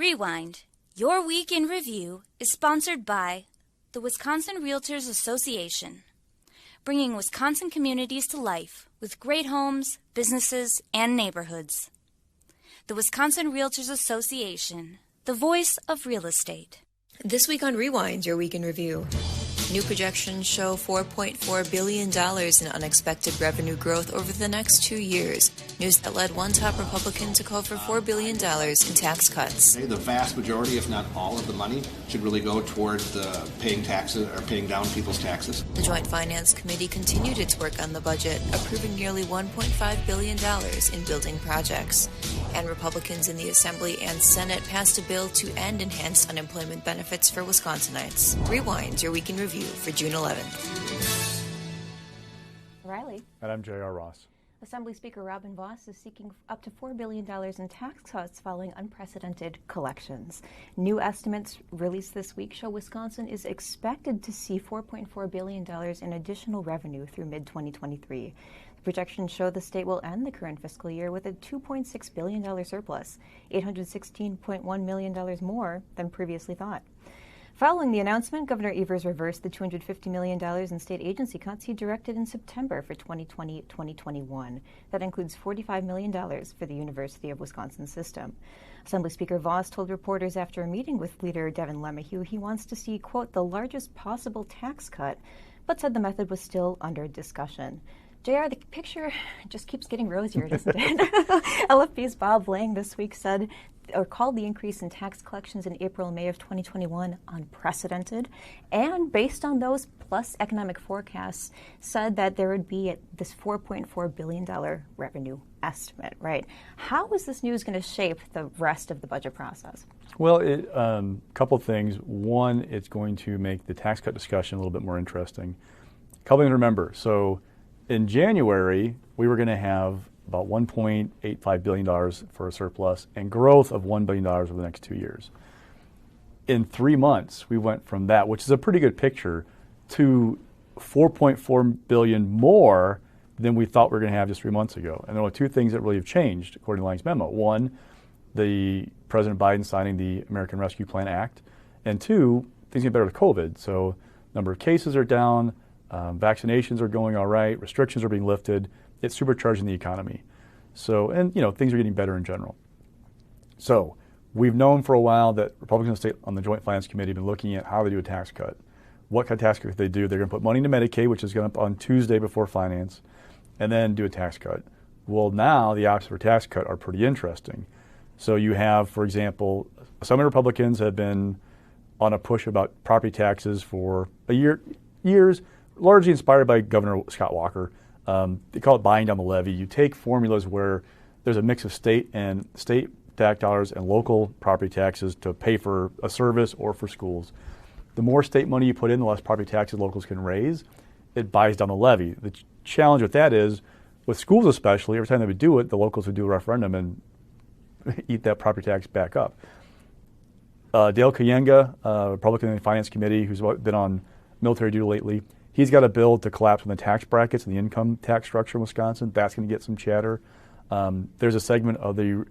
Rewind, your week in review, is sponsored by the Wisconsin Realtors Association, bringing Wisconsin communities to life with great homes, businesses, and neighborhoods. The Wisconsin Realtors Association, the voice of real estate. This week on Rewind, your week in review. New projections show $4.4 billion in unexpected revenue growth over the next 2 years. News that led one top Republican to call for $4 billion in tax cuts. The vast majority, if not all of the money, should really go toward paying taxes or paying down people's taxes. The Joint Finance Committee continued its work on the budget, approving nearly $1.5 billion in building projects. And Republicans in the Assembly and Senate passed a bill to end enhanced unemployment benefits for Wisconsinites. Rewind, your week in review for June 11th. Reilly. And I'm J.R. Ross. Assembly Speaker Robin Vos is seeking up to $4 billion in tax cuts following unprecedented collections. New estimates released this week show Wisconsin is expected to see $4.4 billion in additional revenue through mid-2023. The projections show the state will end the current fiscal year with a $2.6 billion surplus, $816.1 million more than previously thought. Following the announcement, Governor Evers reversed the $250 million in state agency cuts he directed in September for 2020-2021. That includes $45 million for the University of Wisconsin system. Assembly Speaker Vos told reporters after a meeting with leader Devin LeMahieu he wants to see, quote, the largest possible tax cut, but said the method was still under discussion. JR, the picture just keeps getting rosier, doesn't it? LFP's Bob Lang this week said, or called the increase in tax collections in April and May of 2021 unprecedented, and based on those plus economic forecasts, said that there would be this $4.4 billion revenue estimate, right? How is this news going to shape the rest of the budget process? Well, a couple of things. One, it's going to make the tax cut discussion a little bit more interesting. A couple things to remember. So in January, we were going to have about $1.85 billion for a surplus and growth of $1 billion over the next 2 years. In 3 months, we went from that, which is a pretty good picture, to $4.4 billion more than we thought we were going to have just 3 months ago. And there were two things that really have changed, according to Lang's memo. One, the President Biden signing the American Rescue Plan Act. And two, things get better with COVID. So number of cases are down, vaccinations are going all right, restrictions are being lifted. It's supercharging the economy. So, and things are getting better in general. So we've known for a while that Republicans state on the Joint Finance Committee have been looking at how they do a tax cut. What kind of tax cut they do? They're going to put money into Medicaid, which is going up on Tuesday before finance, and then do a tax cut. Well, now the options for tax cut are pretty interesting. So you have, for example, some Republicans have been on a push about property taxes for years, largely inspired by Governor Scott Walker. They call it buying down the levy. You take formulas where there's a mix of state tax dollars and local property taxes to pay for a service or for schools. The more state money you put in, the less property taxes locals can raise. It buys down the levy. The challenge with that is, with schools especially, every time they would do it, the locals would do a referendum and eat that property tax back up. Dale Kayenga, Republican in the Finance Committee, who's been on military duty lately, he's got a bill to collapse on the tax brackets and the income tax structure in Wisconsin. That's going to get some chatter. There's a segment of the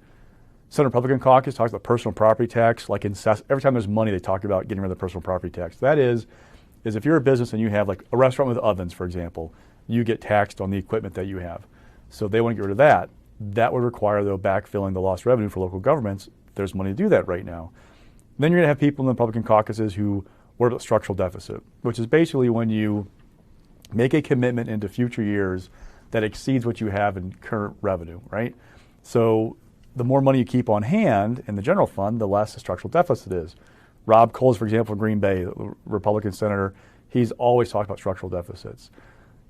Senate Republican caucus talks about personal property tax. Like every time there's money, they talk about getting rid of the personal property tax. That is if you're a business and you have like a restaurant with ovens, for example, you get taxed on the equipment that you have. So they want to get rid of that. That would require, though, backfilling the lost revenue for local governments. There's money to do that right now. Then you're going to have people in the Republican caucuses who worry about structural deficit, which is basically when you make a commitment into future years that exceeds what you have in current revenue, right? So the more money you keep on hand in the general fund, the less the structural deficit is. Rob Coles, for example, in Green Bay, the Republican senator, he's always talked about structural deficits.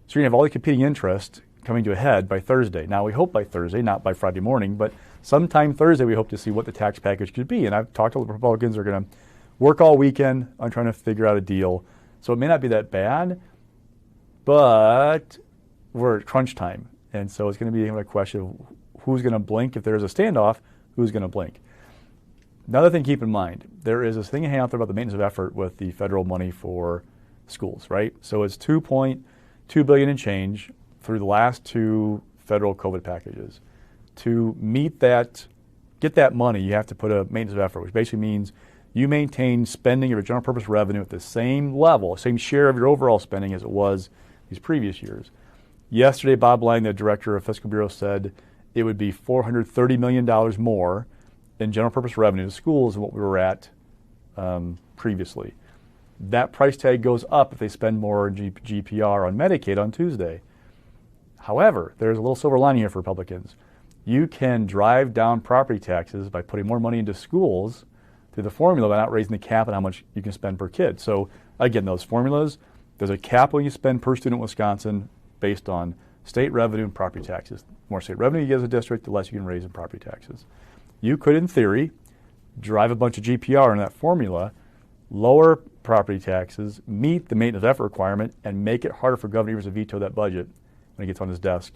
So you're going to have all the competing interests coming to a head by Thursday. Now, we hope by Thursday, not by Friday morning, but sometime Thursday we hope to see what the tax package could be. And I've talked to the Republicans are going to work all weekend on trying to figure out a deal. So it may not be that bad, but we're at crunch time. And so it's going to be a question of who's going to blink. If there's a standoff, who's going to blink? Another thing to keep in mind, there is this thing out there about the maintenance of effort with the federal money for schools, right? So it's $2.2 billion and change through the last two federal COVID packages. To meet that get that money, you have to put a maintenance of effort, which basically means you maintain spending of your general purpose revenue at the same level, same share of your overall spending as it was these previous years. Yesterday, Bob Lang, the director of Fiscal Bureau, said it would be $430 million more in general purpose revenue to schools than what we were at previously. That price tag goes up if they spend more GPR on Medicaid on Tuesday. However, there's a little silver lining here for Republicans. You can drive down property taxes by putting more money into schools through the formula by not raising the cap on how much you can spend per kid. So again, those formulas, there's a cap when you spend per student in Wisconsin based on state revenue and property taxes. The more state revenue you get as a district, the less you can raise in property taxes. You could, in theory, drive a bunch of GPR in that formula, lower property taxes, meet the maintenance effort requirement, and make it harder for Governor Evers to veto that budget when it gets on his desk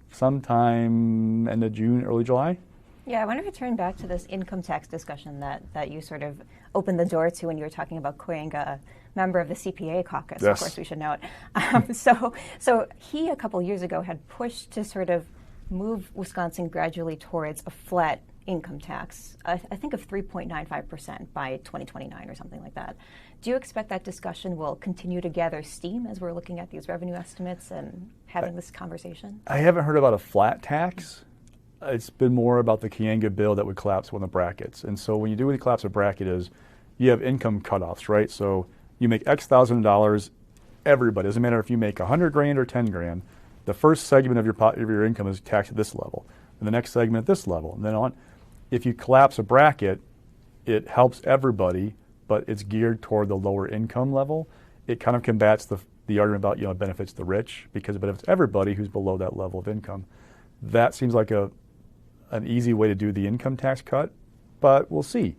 sometime end of June, early July. Yeah, I want to return back to this income tax discussion that you sort of opened the door to when you were talking about Quang, a member of the CPA caucus. Yes. Of course, we should know it. So he, a couple years ago, had pushed to sort of move Wisconsin gradually towards a flat income tax, I think of 3.95% by 2029 or something like that. Do you expect that discussion will continue to gather steam as we're looking at these revenue estimates and having this conversation? I haven't heard about a flat tax. It's been more about the Kianga bill that would collapse one of the brackets. And so when you do what the collapse of bracket is, you have income cutoffs, right? So you make X thousand dollars, everybody, doesn't matter if you make 100 grand or 10 grand, the first segment of your income is taxed at this level, and the next segment at this level, and then on. If you collapse a bracket, it helps everybody, but it's geared toward the lower income level. It kind of combats the argument about, it benefits the rich because it benefits everybody who's below that level of income. That seems like an easy way to do the income tax cut, but we'll see.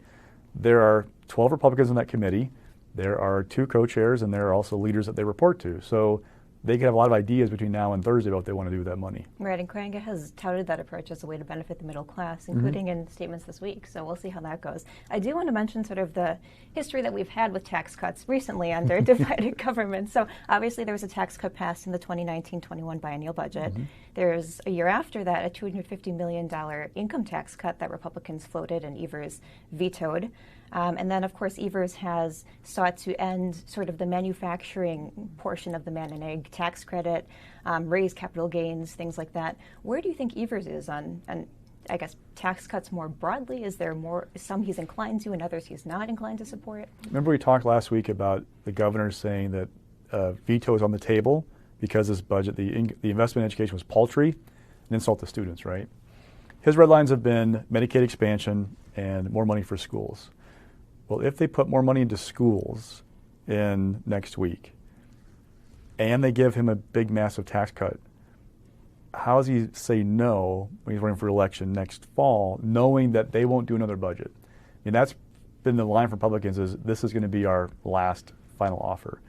There are 12 Republicans in that committee. There are 2 co-chairs, and there are also leaders that they report to. So they could have a lot of ideas between now and Thursday about what they want to do with that money. Right, and Quanga has touted that approach as a way to benefit the middle class, including in statements this week. So we'll see how that goes. I do want to mention sort of the history that we've had with tax cuts recently under divided government. So obviously there was a tax cut passed in the 2019-21 biennial budget. There's a year after that a $250 million income tax cut that Republicans floated and Evers vetoed. And then, of course, Evers has sought to end sort of the manufacturing portion of the man and egg tax credit, raise capital gains, things like that. Where do you think Evers is on, I guess, tax cuts more broadly? Is there some he's inclined to and others he's not inclined to support? Remember we talked last week about the governor saying that veto is on the table because this budget, the investment in education was paltry, an insult to students, right? His red lines have been Medicaid expansion and more money for schools. Well, if they put more money into schools in next week and they give him a big, massive tax cut, how does he say no when he's running for election next fall, knowing that they won't do another budget? I mean, that's been the line for Republicans is this is going to be our last final offer.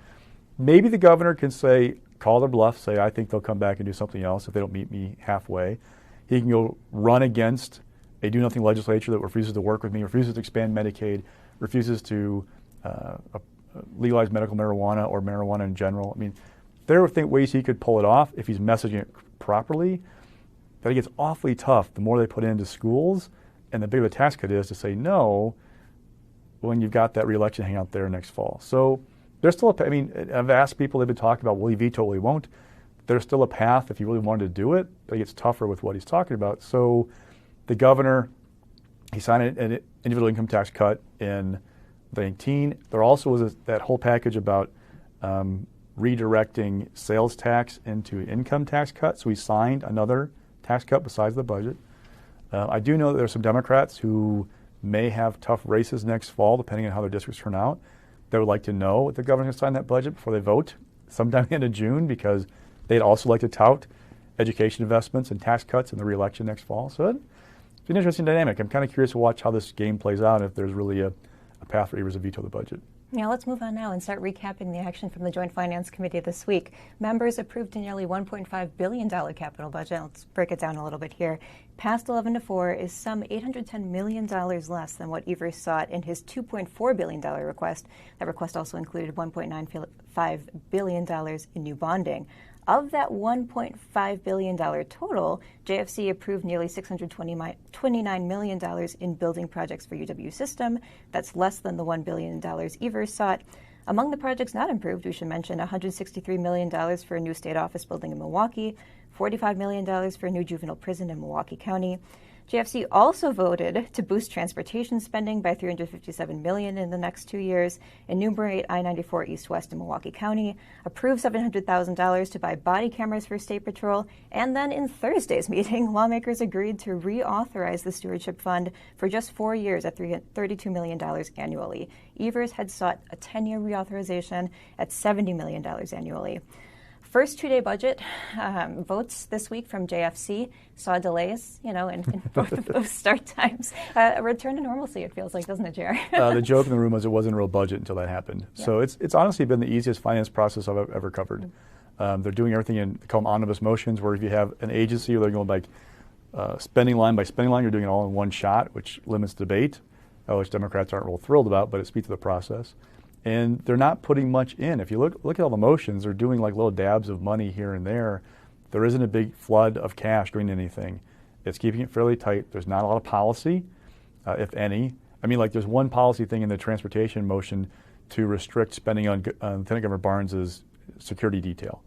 Maybe the governor can call their bluff, say, I think they'll come back and do something else if they don't meet me halfway. He can go run against a do-nothing legislature that refuses to work with me, refuses to expand Medicaid, refuses to legalize medical marijuana or marijuana in general. I mean, there are ways he could pull it off if he's messaging it properly, but it gets awfully tough the more they put into schools, and the bigger the tax cut is to say no when you've got that re-election hanging out there next fall. So there's still I've asked people, they've been talking about will he veto, will he won't. There's still a path if he really wanted to do it, but it gets tougher with what he's talking about. So the governor, he signed an individual income tax cut in 2019. There also was that whole package about redirecting sales tax into income tax cut. So he signed another tax cut besides the budget. I do know that there are some Democrats who may have tough races next fall, depending on how their districts turn out. They would like to know if the governor's going to sign that budget before they vote sometime at the end of June, because they'd also like to tout education investments and tax cuts in the re-election next fall. So it's an interesting dynamic. I'm kind of curious to watch how this game plays out, if there's really a path for Evers to veto the budget. Now let's move on now and start recapping the action from the Joint Finance Committee this week. Members approved a nearly $1.5 billion capital budget. Let's break it down a little bit here. Passed 11-4 is some $810 million less than what Evers sought in his $2.4 billion request. That request also included $1.95 billion in new bonding. Of that $1.5 billion total, JFC approved nearly $629 million in building projects for UW System. That's less than the $1 billion Evers sought. Among the projects not approved, we should mention $163 million for a new state office building in Milwaukee, $45 million for a new juvenile prison in Milwaukee County. JFC also voted to boost transportation spending by $357 million in the next 2 years, enumerate I-94 east-west in Milwaukee County, approve $700,000 to buy body cameras for State Patrol, and then in Thursday's meeting, lawmakers agreed to reauthorize the Stewardship Fund for just 4 years at $32 million annually. Evers had sought a 10-year reauthorization at $70 million annually. First two-day budget votes this week from JFC saw delays, in both of those start times. A return to normalcy, it feels like, doesn't it, Jerry? The joke in the room was it wasn't a real budget until that happened. Yeah. So it's honestly been the easiest finance process I've ever covered. They're doing everything they call them omnibus motions, where if you have an agency where they're going like spending line by spending line, you're doing it all in one shot, which limits debate, which Democrats aren't real thrilled about, but it speaks to the process. And they're not putting much in. If you look at all the motions, they're doing like little dabs of money here and there. There isn't a big flood of cash doing anything. It's keeping it fairly tight. There's not a lot of policy, if any. I mean, like there's one policy thing in the transportation motion to restrict spending on Lieutenant Governor Barnes's security detail.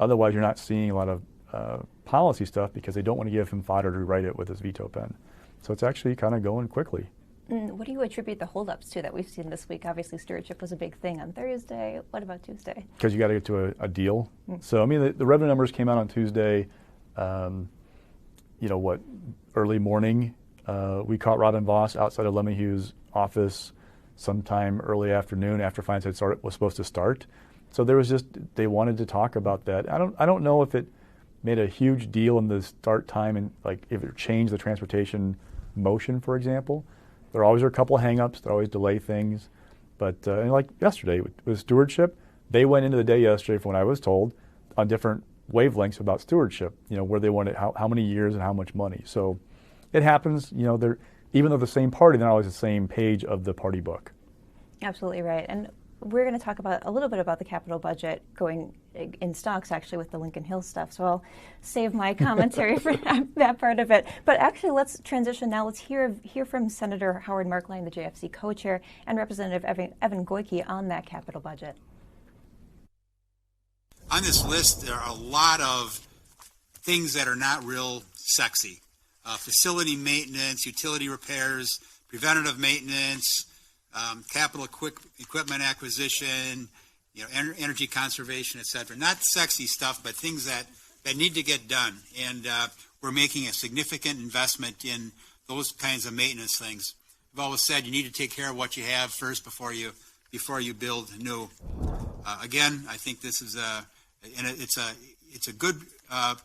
Otherwise, you're not seeing a lot of policy stuff because they don't want to give him fodder to write it with his veto pen. So it's actually kind of going quickly. What do you attribute the holdups to that we've seen this week? Obviously, stewardship was a big thing on Thursday. What about Tuesday? Because you got to get to a deal. So, I mean, the revenue numbers came out on Tuesday. Early morning. We caught Robin Voss outside of Lemmyhugh's office sometime early afternoon after finance was supposed to start. So there was they wanted to talk about that. I don't know if it made a huge deal in the start time and like if it changed the transportation motion, for example. There always are a couple of hang-ups. They always delay things. But like yesterday with stewardship, they went into the day yesterday, from what I was told, on different wavelengths about stewardship, where they wanted how many years and how much money. So it happens, they're even though the same party, they're not always the same page of the party book. Absolutely right. And we're going to talk a little bit about the capital budget going in stocks, actually, with the Lincoln Hill stuff. So I'll save my commentary for that part of it. But actually, let's transition now. Let's hear from Senator Howard Marklein, the JFC co-chair, and Representative Evan Goyke on that capital budget. On this list, there are a lot of things that are not real sexy. Facility maintenance, utility repairs, preventative maintenance, capital equipment acquisition, energy conservation, et cetera. Not sexy stuff, but things that need to get done. And we're making a significant investment in those kinds of maintenance things. I've always said you need to take care of what you have first before you build new. Again, I think this is it's a good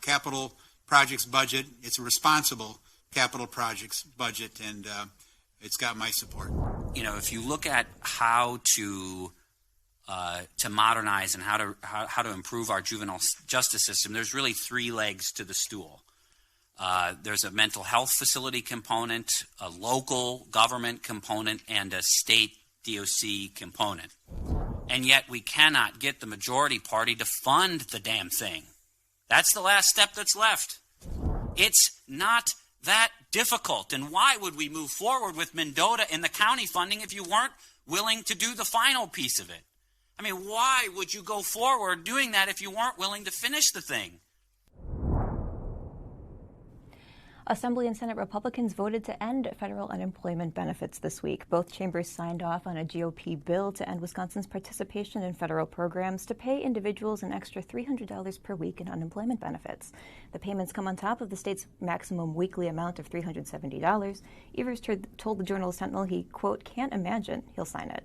capital projects budget. It's a responsible capital projects budget, and it's got my support. If you look at how to modernize and how to improve our juvenile justice system, there's really three legs to the stool. There's a mental health facility component, a local government component, and a state DOC component. And yet we cannot get the majority party to fund the damn thing. That's the last step that's left. It's not that difficult. And why would we move forward with Mendota and the county funding if you weren't willing to do the final piece of it? I mean, why would you go forward doing that if you weren't willing to finish the thing? Assembly and Senate Republicans voted to end federal unemployment benefits this week. Both chambers signed off on a GOP bill to end Wisconsin's participation in federal programs to pay individuals an extra $300 per week in unemployment benefits. The payments come on top of the state's maximum weekly amount of $370. Evers told the Journal Sentinel he, quote, can't imagine he'll sign it.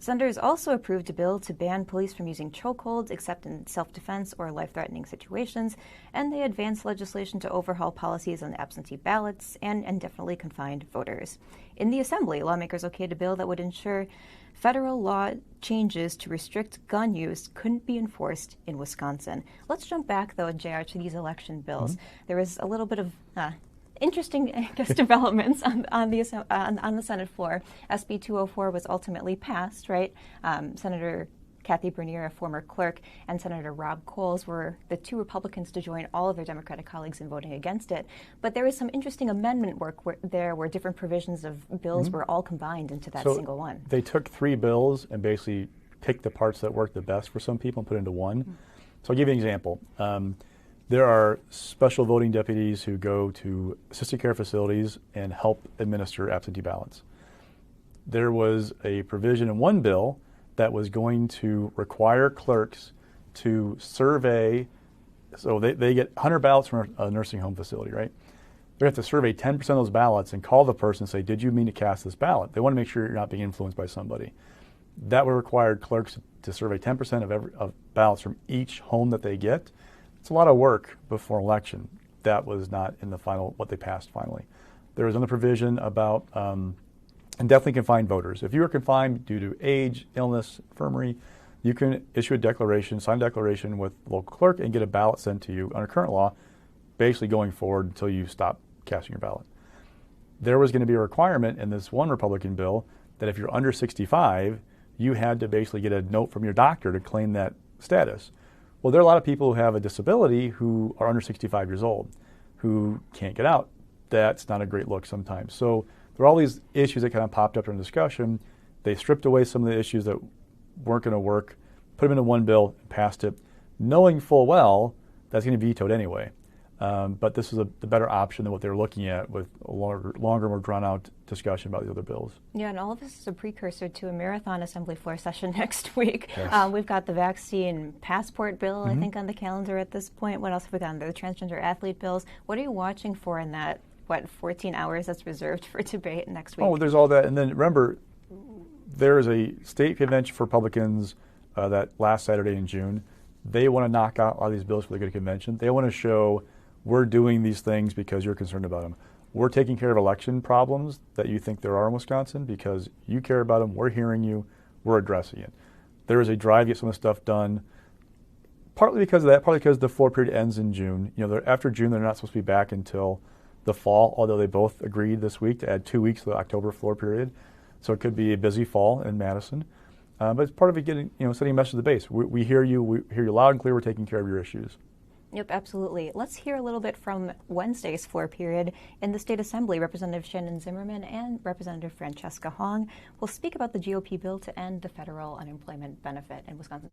Senators also approved a bill to ban police from using chokeholds except in self-defense or life-threatening situations, and they advanced legislation to overhaul policies on absentee ballots and indefinitely confined voters. In the Assembly, lawmakers okayed a bill that would ensure federal law changes to restrict gun use couldn't be enforced in Wisconsin. Let's jump back, though, JR, to these election bills. There was a little bit of interesting, I guess, developments on the Senate floor. SB 204 was ultimately passed, right? Senator Kathy Bernier, a former clerk, and Senator Rob Coles were the two Republicans to join all of their Democratic colleagues in voting against it. But there was some interesting amendment work where different provisions of bills were all combined into that single one. They took 3 bills and basically picked the parts that worked the best for some people and put it into one. So I'll give you an example. There are special voting deputies who go to assisted care facilities and help administer absentee ballots. There was a provision in one bill that was going to require clerks to survey, so they get 100 ballots from a nursing home facility, right? They have to survey 10% of those ballots and call the person and say, did you mean to cast this ballot? They want to make sure you're not being influenced by somebody. That would require clerks to survey 10% of ballots from each home that they get. It's a lot of work before election. That was not in the final, what they passed finally. There was another provision about indefinitely confined voters. If you are confined due to age, illness, infirmary, you can issue a declaration, sign a declaration with the local clerk and get a ballot sent to you under current law, basically going forward until you stop casting your ballot. There was going to be a requirement in this one Republican bill that if you're under 65, you had to basically get a note from your doctor to claim that status. Well, there are a lot of people who have a disability who are under 65 years old who can't get out. That's not a great look sometimes. So there are all these issues that kind of popped up during discussion. They stripped away some of the issues that weren't going to work, put them into one bill, and passed it, knowing full well that's going to be vetoed anyway. But this is the better option than what they were looking at with a longer, more drawn-out discussion about the other bills. Yeah, and all of this is a precursor to a marathon assembly floor session next week. Yes. We've got the vaccine passport bill, I think, on the calendar at this point. What else have we got? The transgender athlete bills. What are you watching for in that, 14 hours that's reserved for debate next week? Oh, there's all that. And then remember, there is a state convention for Republicans that last Saturday in June. They want to knock out a lot of these bills for the good convention. They want to show we're doing these things because you're concerned about them. We're taking care of election problems that you think there are in Wisconsin because you care about them. We're hearing you. We're addressing it. There is a drive to get some of the stuff done, partly because of that, partly because the floor period ends in June. After June, they're not supposed to be back until the fall, although they both agreed this week to add 2 weeks to the October floor period. So it could be a busy fall in Madison. But it's part of it getting, sending a message to the base. We hear you. We hear you loud and clear. We're taking care of your issues. Yep, absolutely. Let's hear a little bit from Wednesday's floor period in the State Assembly. Representative Shannon Zimmerman and Representative Francesca Hong will speak about the GOP bill to end the federal unemployment benefit in Wisconsin.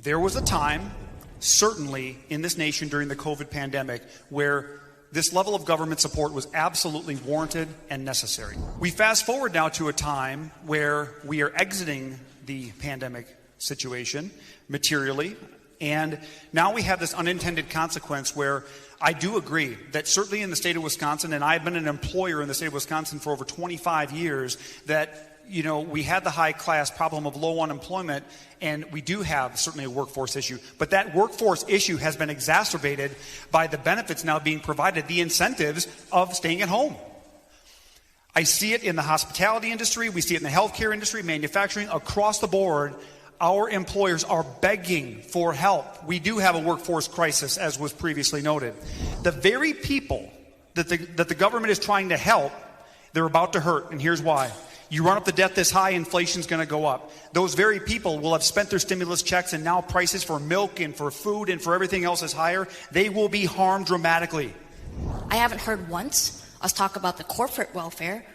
There was a time, certainly in this nation during the COVID pandemic, where this level of government support was absolutely warranted and necessary. We fast forward now to a time where we are exiting the pandemic situation materially. And now we have this unintended consequence where I do agree that certainly in the state of Wisconsin, and I've been an employer in the state of Wisconsin for over 25 years, that we had the high class problem of low unemployment, and we do have certainly a workforce issue. But that workforce issue has been exacerbated by the benefits now being provided, the incentives of staying at home. I see it in the hospitality industry, we see it in the healthcare industry, manufacturing, across the board. Our employers are begging for help. We do have a workforce crisis, as was previously noted. The very people that the government is trying to help, they're about to hurt, and here's why. You run up the debt this high, inflation's going to go up. Those very people will have spent their stimulus checks, and now prices for milk and for food and for everything else is higher. They will be harmed dramatically. I haven't heard once us talk about the corporate welfare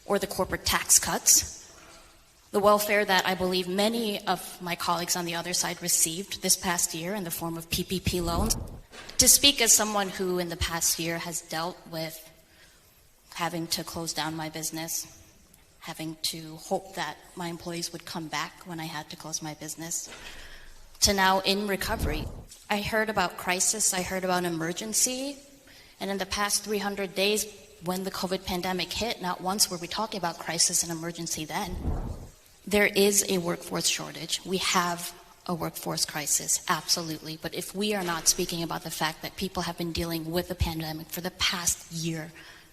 or the corporate tax cuts. The welfare that I believe many of my colleagues on the other side received this past year in the form of PPP loans. To speak as someone who in the past year has dealt with having to close down my business, having to hope that my employees would come back when I had to close my business, to now in recovery. I heard about crisis, I heard about emergency, and in the past 300 days when the COVID pandemic hit, not once were we talking about crisis and emergency then. There is a workforce shortage. We have a workforce crisis, absolutely. But if we are not speaking about the fact that people have been dealing with the pandemic for the past year,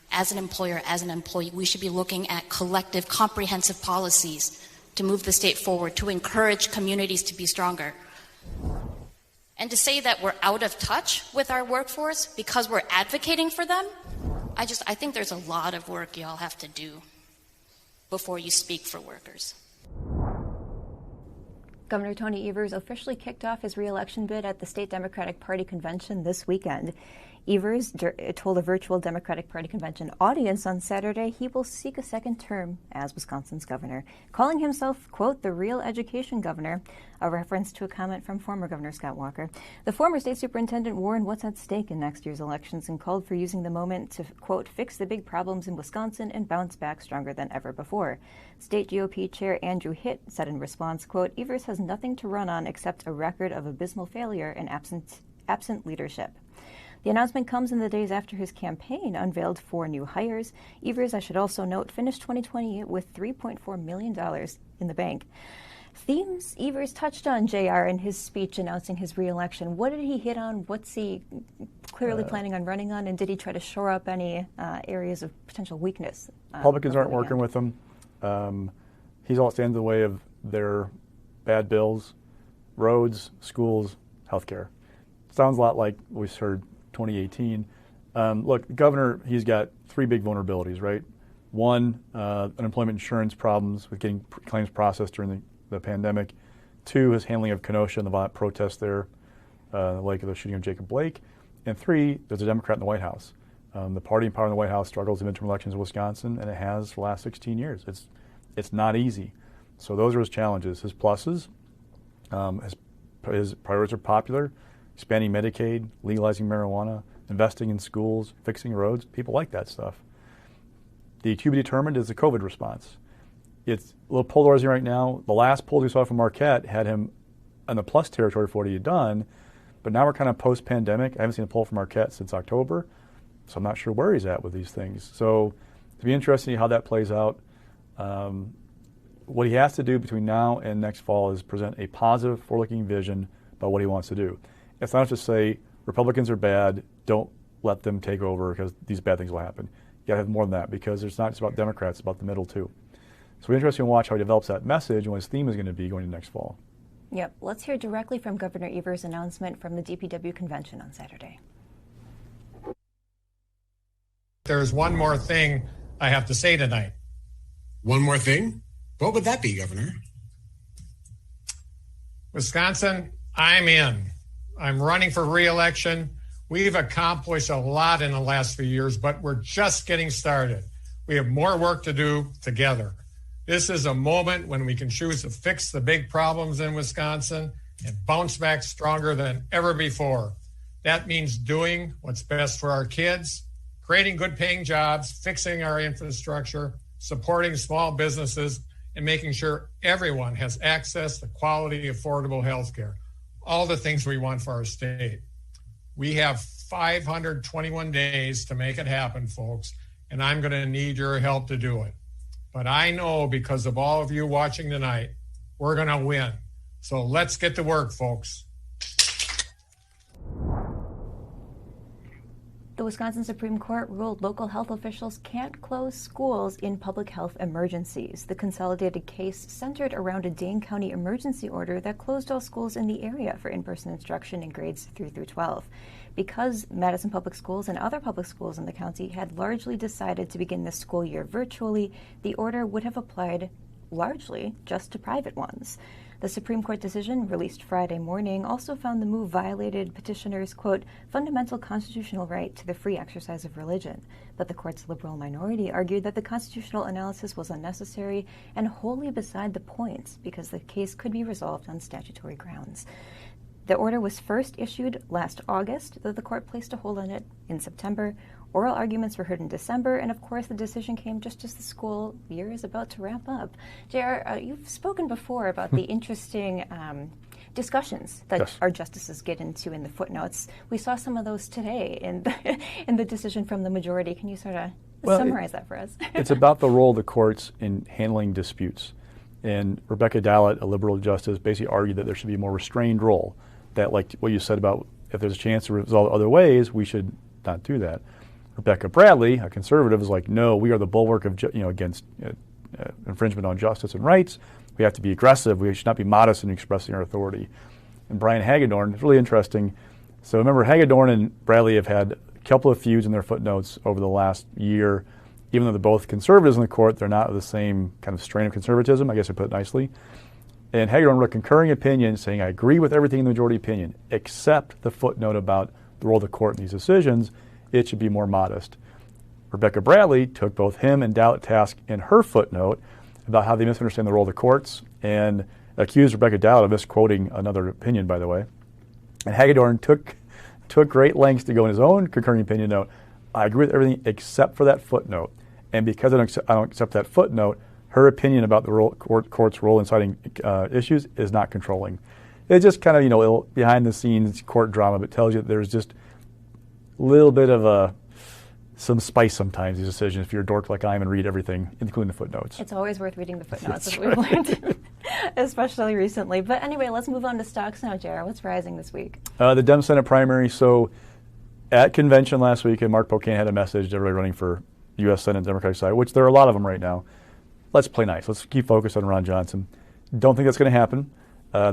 as an employer, as an employee, we should be looking at collective, comprehensive policies to move the state forward, to encourage communities to be stronger. And to say that we're out of touch with our workforce because we're advocating for them, I think there's a lot of work y'all have to do before you speak for workers. Governor Tony Evers officially kicked off his re-election bid at the state Democratic Party convention this weekend. Evers told a virtual Democratic Party convention audience on Saturday he will seek a second term as Wisconsin's governor, calling himself, quote, the real education governor, a reference to a comment from former Governor Scott Walker. The former state superintendent warned what's at stake in next year's elections and called for using the moment to, quote, fix the big problems in Wisconsin and bounce back stronger than ever before. State GOP Chair Andrew Hitt said in response, quote, Evers has nothing to run on except a record of abysmal failure and absent leadership. The announcement comes in the days after his campaign unveiled 4 new hires. Evers, I should also note, finished 2020 with $3.4 million in the bank. Themes Evers touched on, JR, in his speech announcing his re-election. What did he hit on? What's he clearly planning on running on? And did he try to shore up any areas of potential weakness? Republicans aren't working with him. He's all standing in the way of their bad bills, roads, schools, healthcare. Sounds a lot like we heard 2018. Look, the governor, he's got 3 big vulnerabilities, right? One, unemployment insurance problems with getting claims processed during the pandemic. 2, his handling of Kenosha and the violent protests there, in the wake of the shooting of Jacob Blake. And 3, there's a Democrat in the White House. The party in power in the White House struggles in midterm elections in Wisconsin, and it has for the last 16 years. It's not easy. So those are his challenges. His pluses, his priorities are popular. Expanding Medicaid, legalizing marijuana, investing in schools, fixing roads. People like that stuff. The to be determined is the COVID response. It's a little polarizing right now. The last polls we saw from Marquette had him in the plus territory for what he had done, but now we're kind of post-pandemic. I haven't seen a poll from Marquette since October, so I'm not sure where he's at with these things. So it'll be interesting how that plays out. What he has to do between now and next fall is present a positive, forward-looking vision about what he wants to do. It's not just say Republicans are bad, don't let them take over because these bad things will happen. You got to have more than that because it's not just about Democrats, it's about the middle too. So we're interested to watch how he develops that message and what his theme is going to be going into next fall. Yep. Let's hear directly from Governor Evers' announcement from the DPW convention on Saturday. There's one more thing I have to say tonight. One more thing? What would that be, Governor? Wisconsin, I'm in. I'm running for re-election. We've accomplished a lot in the last few years, but we're just getting started. We have more work to do together. This is a moment when we can choose to fix the big problems in Wisconsin and bounce back stronger than ever before. That means doing what's best for our kids, creating good paying jobs, fixing our infrastructure, supporting small businesses, and making sure everyone has access to quality, affordable health care. All the things we want for our state. We have 521 days to make it happen, folks, and I'm going to need your help to do it. But I know because of all of you watching tonight, we're going to win. So let's get to work, folks. The Wisconsin Supreme Court ruled local health officials can't close schools in public health emergencies. The consolidated case centered around a Dane County emergency order that closed all schools in the area for in-person instruction in grades 3 through 12. Because Madison Public Schools and other public schools in the county had largely decided to begin the school year virtually, the order would have applied largely just to private ones. The Supreme Court decision, released Friday morning, also found the move violated petitioners' quote, fundamental constitutional right to the free exercise of religion. But the court's liberal minority argued that the constitutional analysis was unnecessary and wholly beside the point because the case could be resolved on statutory grounds. The order was first issued last August, though the court placed a hold on it in September. Oral arguments were heard in December, and of course the decision came just as the school year is about to wrap up. JR, you've spoken before about the interesting discussions that our justices get into in the footnotes. We saw some of those today in the decision from the majority. Can you sort of summarize that for us? It's about the role of the courts in handling disputes. And Rebecca Dallett, a liberal justice, basically argued that there should be a more restrained role, that like what you said about if there's a chance to resolve other ways, we should not do that. Rebecca Bradley, a conservative, is like, no, we are the bulwark of against infringement on justice and rights. We have to be aggressive. We should not be modest in expressing our authority. And Brian Hagedorn, it's really interesting. So remember, Hagedorn and Bradley have had a couple of feuds in their footnotes over the last year. Even though they're both conservatives in the court, they're not of the same kind of strain of conservatism, I guess I put it nicely. And Hagedorn wrote a concurring opinion saying, I agree with everything in the majority opinion, except the footnote about the role of the court in these decisions. It should be more modest. Rebecca Bradley took both him and Dow at task in her footnote about how they misunderstand the role of the courts and accused Rebecca Dow of misquoting another opinion, by the way. And Hagedorn took great lengths to go in his own concurring opinion note. I agree with everything except for that footnote. And because I don't accept that footnote, her opinion about the court's role in citing issues is not controlling. It's just kind of, behind the scenes court drama, but tells you that there's just a little bit of some spice sometimes, these decisions, if you're a dork like I am and read everything, including the footnotes. It's always worth reading the footnotes, as we've learned, especially recently. But anyway, let's move on to stocks now, Jared. What's rising this week? The Dem Senate primary. So at convention last week, and Mark Pocan had a message to everybody running for U.S. Senate Democratic side, which there are a lot of them right now. Let's play nice. Let's keep focused on Ron Johnson. Don't think that's going to happen.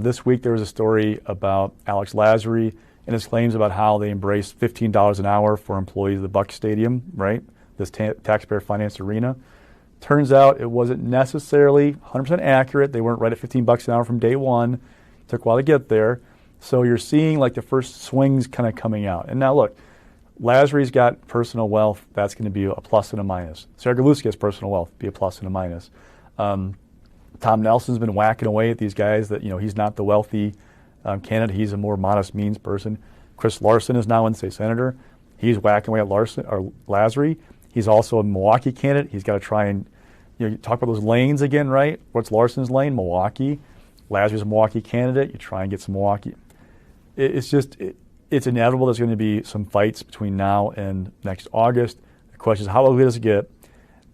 This week there was a story about Alex Lasry and his claims about how they embraced $15 an hour for employees of the Buck Stadium, right? This taxpayer-financed arena. Turns out it wasn't necessarily 100% accurate. They weren't right at $15 an hour from day one. It took a while to get there. So you're seeing like the first swings kind of coming out. And now look, Lasry's got personal wealth. That's going to be a plus and a minus. Saragalewski has personal wealth, be a plus and a minus. Tom Nelson's been whacking away at these guys that, he's not the wealthy candidate. He's a more modest means person. Chris Larson is now in state senator. He's whacking away at Lasry. He's also a Milwaukee candidate. He's got to try and, you talk about those lanes again, right? What's Larson's lane? Milwaukee. Lasry's a Milwaukee candidate. You try and get some Milwaukee. It's inevitable there's going to be some fights between now and next August. The question is, how ugly does it get?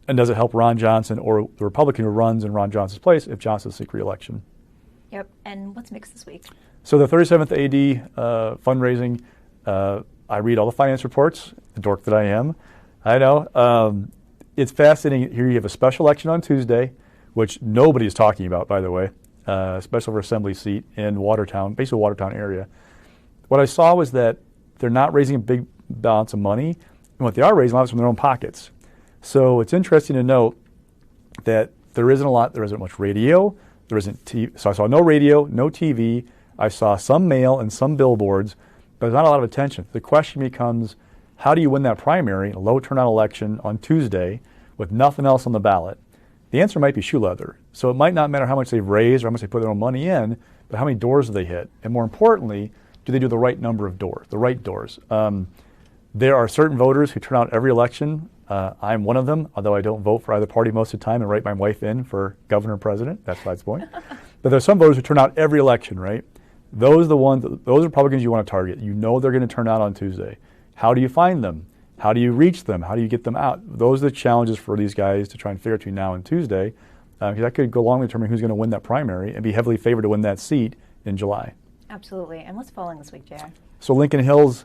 And does it help Ron Johnson or the Republican who runs in Ron Johnson's place if Johnson seeks re-election? Yep. And what's mixed this week? So the 37th AD fundraising, I read all the finance reports, the dork that I am. I know. It's fascinating. Here you have a special election on Tuesday, which nobody is talking about, by the way, special for assembly seat in Watertown, basically Watertown area. What I saw was that they're not raising a big balance of money, and what they are raising, a lot of it's from their own pockets. So it's interesting to note that there isn't much radio, there isn't TV. So I saw no radio, no TV. I saw some mail and some billboards, but there's not a lot of attention. The question becomes, how do you win that primary, a low turnout election on Tuesday with nothing else on the ballot? The answer might be shoe leather. So it might not matter how much they've raised or how much they put their own money in, but how many doors do they hit? And more importantly, do they do the right number of doors, the right doors? There are certain voters who turn out every election. I'm one of them, although I don't vote for either party most of the time and write my wife in for governor and president. That's besides the point. But there's some voters who turn out every election, right? Those Republicans you want to target. You know they're going to turn out on Tuesday. How do you find them? How do you reach them? How do you get them out? Those are the challenges for these guys to try and figure out between now and Tuesday, because that could go along with determining who's going to win that primary and be heavily favored to win that seat in July. Absolutely. And what's falling this week, JR? So Lincoln Hills,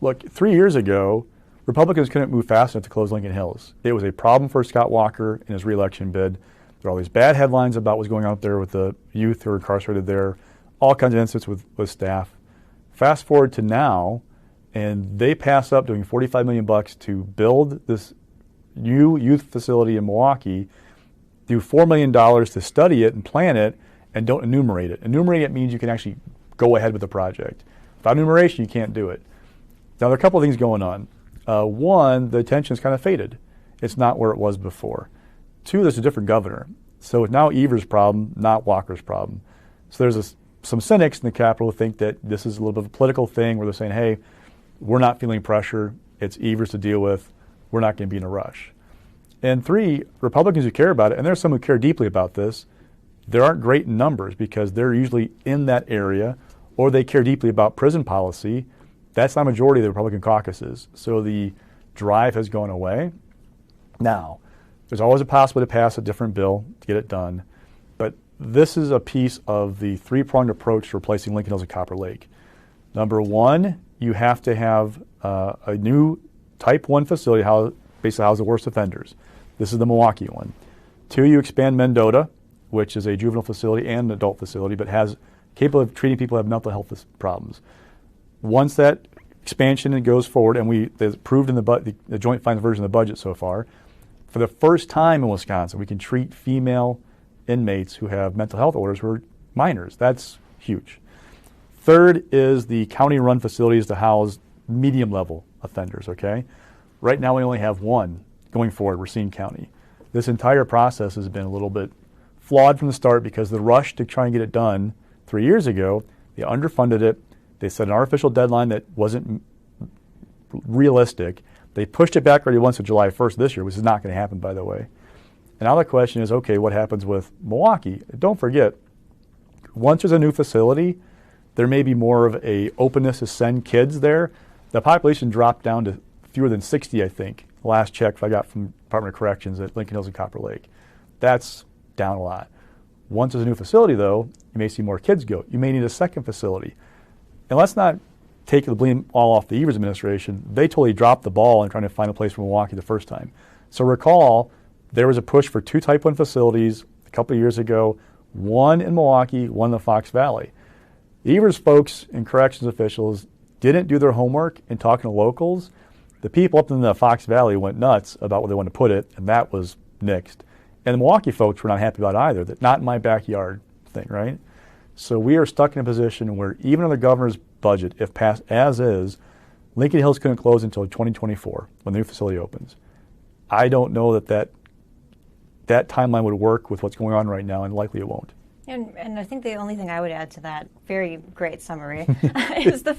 look, 3 years ago, Republicans couldn't move fast enough to close Lincoln Hills. It was a problem for Scott Walker in his re-election bid. There were all these bad headlines about what's going on up there with the youth who are incarcerated there, all kinds of incidents with staff. Fast forward to now, and they pass up doing $45 million to build this new youth facility in Milwaukee, do $4 million to study it and plan it, and don't enumerate it. Enumerating it means you can actually go ahead with the project. Without enumeration, you can't do it. Now, there are a couple of things going on. One, the attention's kind of faded. It's not where it was before. Two, there's a different governor. So it's now Evers' problem, not Walker's problem. So there's some cynics in the Capitol who think that this is a little bit of a political thing where they're saying, hey, we're not feeling pressure. It's Evers to deal with. We're not going to be in a rush. And three, Republicans who care about it, and there's some who care deeply about this, there aren't great numbers because they're usually in that area or they care deeply about prison policy. That's not a majority of the Republican caucuses. So the drive has gone away. Now, there's always a possibility to pass a different bill to get it done. But this is a piece of the three-pronged approach to replacing Lincoln Hills and Copper Lake. Number one, you have to have a new Type 1 facility basically house the worst offenders. This is the Milwaukee one. Two, you expand Mendota, which is a juvenile facility and an adult facility, but capable of treating people who have mental health problems. Once that expansion goes forward, and they've approved in the joint finance version of the budget so far, for the first time in Wisconsin, we can treat female inmates who have mental health orders who are minors. That's huge. Third is the county-run facilities to house medium-level offenders, okay? Right now we only have one going forward, Racine County. This entire process has been a little bit flawed from the start because the rush to try and get it done 3 years ago, they underfunded it. They set an artificial deadline that wasn't realistic. They pushed it back already once to July 1st this year, which is not going to happen, by the way. And now the question is, okay, what happens with Milwaukee? Don't forget, once there's a new facility, there may be more of a openness to send kids there. The population dropped down to fewer than 60, I think. The last check I got from Department of Corrections at Lincoln Hills and Copper Lake. That's down a lot. Once there's a new facility, though, you may see more kids go. You may need a second facility. And let's not take the blame all off the Evers administration. They totally dropped the ball in trying to find a place for Milwaukee the first time. So recall, there was a push for 2 Type 1 facilities a couple of years ago, one in Milwaukee, one in the Fox Valley. The Evers folks and corrections officials didn't do their homework in talking to locals. The people up in the Fox Valley went nuts about where they wanted to put it, and that was nixed. And the Milwaukee folks were not happy about it either, that not in my backyard thing, right? So we are stuck in a position where even in the governor's budget, if passed as is, Lincoln Hills couldn't close until 2024 when the new facility opens. I don't know that timeline would work with what's going on right now, and likely it won't. And I think the only thing I would add to that very great summary is the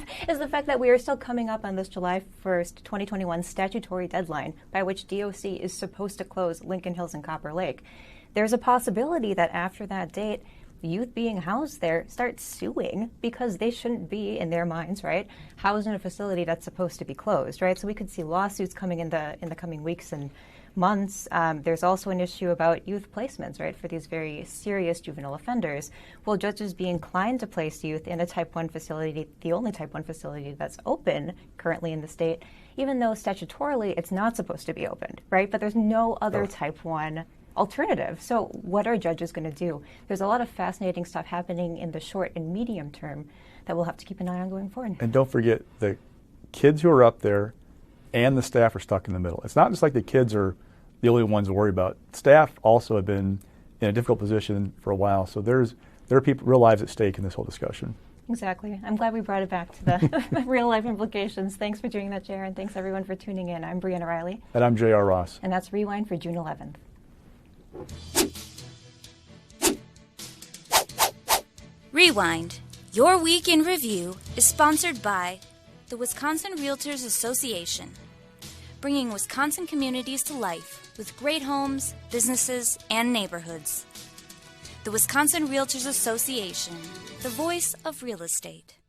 fact that we are still coming up on this July 1st, 2021 statutory deadline by which DOC is supposed to close Lincoln Hills and Copper Lake. There's a possibility that after that date, youth being housed there start suing because they shouldn't be, in their minds, right, housed in a facility that's supposed to be closed, right? So we could see lawsuits coming in the coming weeks and months. There's also an issue about youth placements, right, for these very serious juvenile offenders. Will judges be inclined to place youth in a Type 1 facility, the only Type 1 facility that's open currently in the state, even though statutorily it's not supposed to be opened, right? But there's no other Type 1 alternative. So what are judges going to do? There's a lot of fascinating stuff happening in the short and medium term that we'll have to keep an eye on going forward. And don't forget, the kids who are up there and the staff are stuck in the middle. It's not just like the kids are the only ones to worry about. Staff also have been in a difficult position for a while. So there are people, real lives at stake in this whole discussion. Exactly. I'm glad we brought it back to the real life implications. Thanks for doing that, Chair, and thanks everyone for tuning in. I'm Briana Reilly. And I'm J.R. Ross. And that's Rewind for June 11th. Rewind, your week in review, is sponsored by the Wisconsin Realtors Association, bringing Wisconsin communities to life with great homes, businesses, and neighborhoods. The Wisconsin Realtors Association, the voice of real estate.